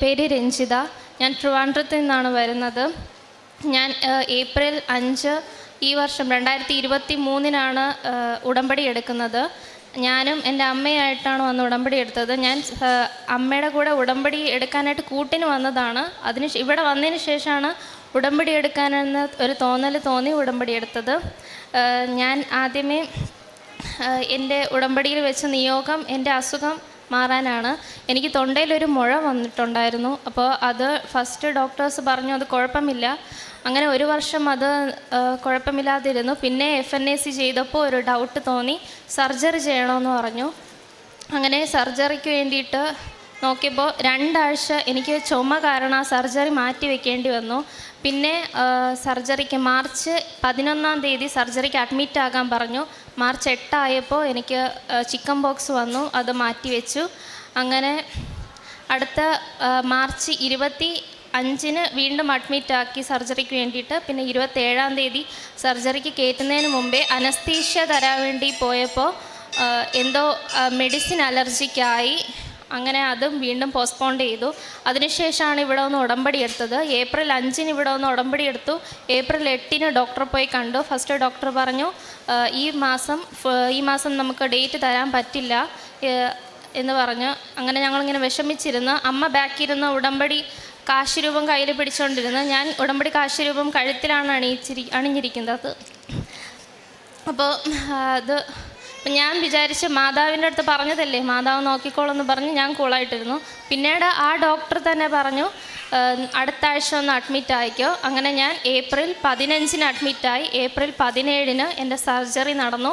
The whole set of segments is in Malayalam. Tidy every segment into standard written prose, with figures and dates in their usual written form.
പേര് രഞ്ജിത. ഞാൻ ട്രിവാൻഡ്രത്ത് നിന്നാണ് വരുന്നത്. ഞാൻ ഏപ്രിൽ 5 ഈ വർഷം 2023 ഉടമ്പടി എടുക്കുന്നത്. ഞാനും എൻ്റെ അമ്മയായിട്ടാണ് വന്ന് ഉടമ്പടി എടുത്തത്. ഞാൻ അമ്മയുടെ കൂടെ ഉടമ്പടി എടുക്കാനായിട്ട് കൂട്ടിന് വന്നതാണ്. ഇവിടെ വന്നതിന് ശേഷമാണ് ഉടമ്പടി എടുക്കാനെന്ന് ഒരു തോന്നി ഉടമ്പടി എടുത്തത്. ഞാൻ ആദ്യമേ എൻ്റെ ഉടമ്പടിയിൽ വെച്ച നിയോഗം എൻ്റെ അസുഖം മാറാനാണ്. എനിക്ക് തൊണ്ടയിലൊരു മുഴ വന്നിട്ടുണ്ടായിരുന്നു. അപ്പോൾ അത് ഫസ്റ്റ് ഡോക്ടേഴ്സ് പറഞ്ഞു അത് കുഴപ്പമില്ല. അങ്ങനെ ഒരു വർഷം അത് കുഴപ്പമില്ലാതിരുന്നു. പിന്നെ FNAC ചെയ്തപ്പോൾ ഒരു ഡൗട്ട് തോന്നി, സർജറി ചെയ്യണമെന്ന് പറഞ്ഞു. അങ്ങനെ സർജറിക്ക് വേണ്ടിയിട്ട് നോക്കിയപ്പോൾ 2 ആഴ്ച എനിക്ക് ചുമ കാരണം ആ സർജറി മാറ്റി വെക്കേണ്ടി വന്നു. പിന്നെ സർജറിക്ക് മാർച്ച് 11 സർജറിക്ക് അഡ്മിറ്റ് ആകാൻ പറഞ്ഞു. മാർച്ച് 8 ആയപ്പോൾ എനിക്ക് ചിക്കൻ ബോക്സ് വന്നു, അത് മാറ്റി വെച്ചു. അങ്ങനെ അടുത്ത മാർച്ച് 25 വീണ്ടും അഡ്മിറ്റാക്കി സർജറിക്ക് വേണ്ടിയിട്ട്. പിന്നെ 27 സർജറിക്ക് കയറ്റുന്നതിന് മുമ്പേ അനസ്തീഷ്യ തരാൻ വേണ്ടി പോയപ്പോൾ എന്തോ മെഡിസിൻ അലർജിക്കായി. അങ്ങനെ അതും വീണ്ടും പോസ്റ്റ്പോണ്ട് ചെയ്തു. അതിനുശേഷമാണ് ഇവിടെ ഒന്ന് ഉടമ്പടി എടുത്തത്. ഏപ്രിൽ 5 ഇവിടെ ഒന്ന് ഉടമ്പടി എടുത്തു. ഏപ്രിൽ 8 ഡോക്ടറെ പോയി കണ്ടു. ഫസ്റ്റ് ഡോക്ടർ പറഞ്ഞു ഈ മാസം നമുക്ക് ഡേറ്റ് തരാൻ പറ്റില്ല എന്ന് പറഞ്ഞു. അങ്ങനെ ഞങ്ങളിങ്ങനെ വിഷമിച്ചിരുന്നു. അമ്മ ബാക്കിയിരുന്ന ഉടമ്പടി കാശുരൂപം കയ്യിൽ പിടിച്ചുകൊണ്ടിരുന്നു. ഞാൻ ഉടമ്പടി കാശുരൂപം കഴുത്തിലാണ് അണിഞ്ഞിരിക്കുന്നത്. അപ്പോൾ ഞാൻ വിചാരിച്ച് മാതാവിൻ്റെ അടുത്ത് പറഞ്ഞതല്ലേ, മാതാവ് നോക്കിക്കോളെന്ന് പറഞ്ഞ് ഞാൻ കൂളായിട്ടിരുന്നു. പിന്നീട് ആ ഡോക്ടർ തന്നെ പറഞ്ഞു അടുത്ത ആഴ്ച ഒന്ന് അഡ്മിറ്റ് ആയിക്കോ. അങ്ങനെ ഞാൻ ഏപ്രിൽ 15 അഡ്മിറ്റായി. ഏപ്രിൽ 17 എൻ്റെ സർജറി നടന്നു.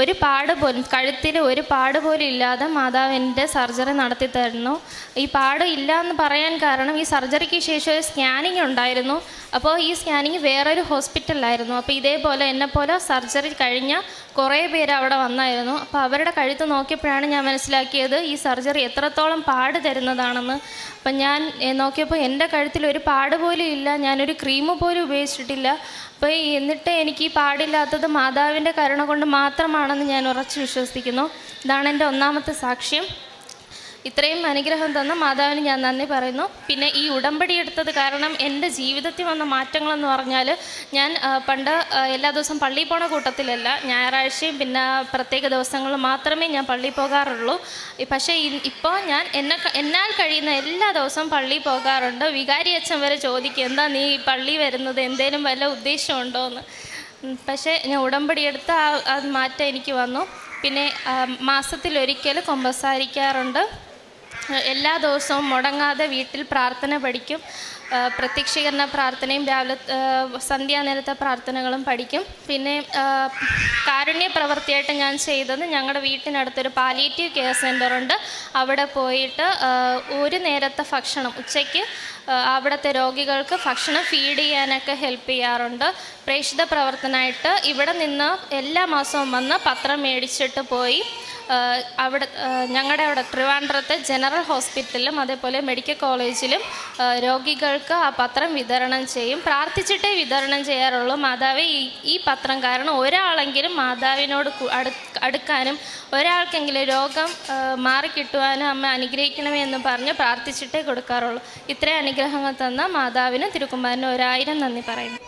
ഒരു പാട് പോലും കഴുത്തിൽ ഒരു പാട് പോലും ഇല്ലാതെ മാതാവ് എൻ്റെ സർജറി നടത്തി തരുന്നു. ഈ പാട് ഇല്ല എന്ന് പറയാൻ കാരണം ഈ സർജറിക്ക് ശേഷം ഒരു സ്കാനിങ് ഉണ്ടായിരുന്നു. അപ്പോൾ ഈ സ്കാനിങ് വേറൊരു ഹോസ്പിറ്റലിലായിരുന്നു. അപ്പോൾ ഇതേപോലെ എന്നെപ്പോലെ സർജറി കഴിഞ്ഞ കുറേ പേര് അവിടെ വന്നായിരുന്നു. അപ്പോൾ അവരുടെ കഴുത്ത് നോക്കിയപ്പോഴാണ് ഞാൻ മനസ്സിലാക്കിയത് ഈ സർജറി എത്രത്തോളം പാട് തരുന്നതാണെന്ന്. അപ്പം ഞാൻ നോക്കിയപ്പോൾ എൻ്റെ കഴുത്തിൽ ഒരു പാട് പോലും ഇല്ല. ഞാനൊരു ക്രീം പോലും ഉപയോഗിച്ചിട്ടില്ല. അപ്പോൾ എന്നിട്ട് എനിക്ക് ഈ പാടില്ലാത്തത് മാതാവിൻ്റെ കരുണ കൊണ്ട് മാത്രമാണെന്ന് ഞാൻ ഉറച്ചു വിശ്വസിക്കുന്നു. ഇതാണ് എൻ്റെ ഒന്നാമത്തെ സാക്ഷ്യം. ഇത്രയും അനുഗ്രഹം തന്ന മാതാവിന് ഞാൻ നന്ദി പറയുന്നു. പിന്നെ ഈ ഉടമ്പടി എടുത്തത് കാരണം എൻ്റെ ജീവിതത്തിൽ വന്ന മാറ്റങ്ങളെന്ന് പറഞ്ഞാൽ, ഞാൻ പണ്ട് എല്ലാ ദിവസവും പള്ളിയിൽ പോണ കൂട്ടത്തിലല്ല. ഞായറാഴ്ചയും പിന്നെ പ്രത്യേക ദിവസങ്ങളിൽ മാത്രമേ ഞാൻ പള്ളിയിൽ പോകാറുള്ളൂ. പക്ഷേ ഇപ്പോൾ ഞാൻ എന്നാൽ കഴിയുന്ന എല്ലാ ദിവസവും പള്ളിയിൽ പോകാറുണ്ട്. വികാരി അച്ഛൻ വരെ ചോദിക്കും എന്താ നീ പള്ളി വരുന്നത്, എന്തേലും വല്ല ഉദ്ദേശമുണ്ടോ എന്ന്. പക്ഷേ ഞാൻ ഉടമ്പടി എടുത്ത് ആ മാറ്റം എനിക്ക് വന്നു. പിന്നെ മാസത്തിലൊരിക്കൽ കുമ്പസാരിക്കാറുണ്ട്. എല്ലാ ദിവസവും മുടങ്ങാതെ വീട്ടിൽ പ്രാർത്ഥന പഠിക്കും. പ്രത്യക്ഷീകരണ പ്രാർത്ഥനയും രാവിലെ സന്ധ്യാനേരത്തെ പ്രാർത്ഥനകളും പഠിക്കും. പിന്നെ കാരുണ്യ പ്രവൃത്തിയായിട്ട് ഞാൻ ചെയ്തത്, ഞങ്ങളുടെ വീട്ടിനടുത്തൊരു പാലിയേറ്റീവ് കെയർ സെൻ്ററുണ്ട്. അവിടെ പോയിട്ട് ഒരു നേരത്തെ ഭക്ഷണം ഉച്ചയ്ക്ക് അവിടുത്തെ രോഗികൾക്ക് ഭക്ഷണം ഫീഡ് ചെയ്യാനൊക്കെ ഹെൽപ്പ് ചെയ്യാറുണ്ട്. പ്രേക്ഷിത പ്രവർത്തനമായിട്ട് ഇവിടെ നിന്ന് എല്ലാ മാസവും വന്ന് പത്രം മേടിച്ചിട്ട് പോയി ഞങ്ങളുടെ അവിടെ ട്രിവാൻഡ്രത്തെ ജനറൽ ഹോസ്പിറ്റലിലും അതേപോലെ മെഡിക്കൽ കോളേജിലും രോഗികൾക്ക് ആ പത്രം വിതരണം ചെയ്യും. പ്രാർത്ഥിച്ചിട്ടേ വിതരണം ചെയ്യാറുള്ളൂ. മാതാവേ ഈ പത്രം കാരണം ഒരാളെങ്കിലും മാതാവിനോട് അടുക്കാനും ഒരാൾക്കെങ്കിലും രോഗം മാറിക്കിട്ടുവാനും അമ്മ അനുഗ്രഹിക്കണമേ എന്ന് പറഞ്ഞ് പ്രാർത്ഥിച്ചിട്ടേ കൊടുക്കാറുള്ളൂ. ഇത്രയും അനുഗ്രഹങ്ങൾ തന്ന മാതാവിനും തിരുക്കുമാരനും 1000 നന്ദി പറയുന്നു.